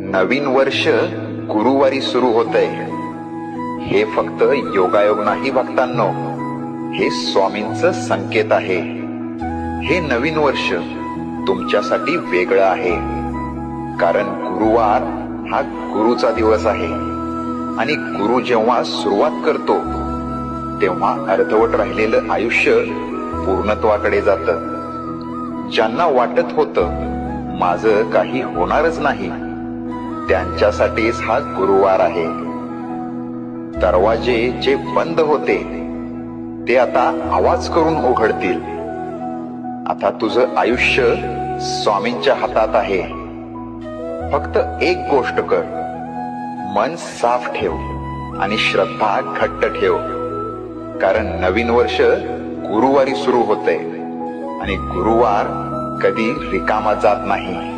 नवीन वर्ष गुरुवारी सुरू होतंय. हे फक्त योगायोग नाही भक्तांनो, हे स्वामींचं संकेत आहे. हे नवीन वर्ष तुमच्यासाठी वेगळं आहे, कारण गुरुवार हा गुरुचा दिवस आहे. आणि गुरु जेव्हा सुरुवात करतो तेव्हा अर्धवट राहिलेलं आयुष्य पूर्णत्वाकडे जातं. ज्यांना वाटत होतं माझं काही होणारच नाही, त्यांच्यासाठीच हा गुरुवार आहे. दरवाजे जे बंद होते ते आता आवाज करून उघडतील. आता तुझं आयुष्य स्वामींच्या हातात आहे. फक्त एक गोष्ट कर, मन साफ ठेव आणि श्रद्धा घट्ट ठेव, कारण नवीन वर्ष गुरुवारी सुरू होतंय आणि गुरुवार कधी रिकामा जात नाही.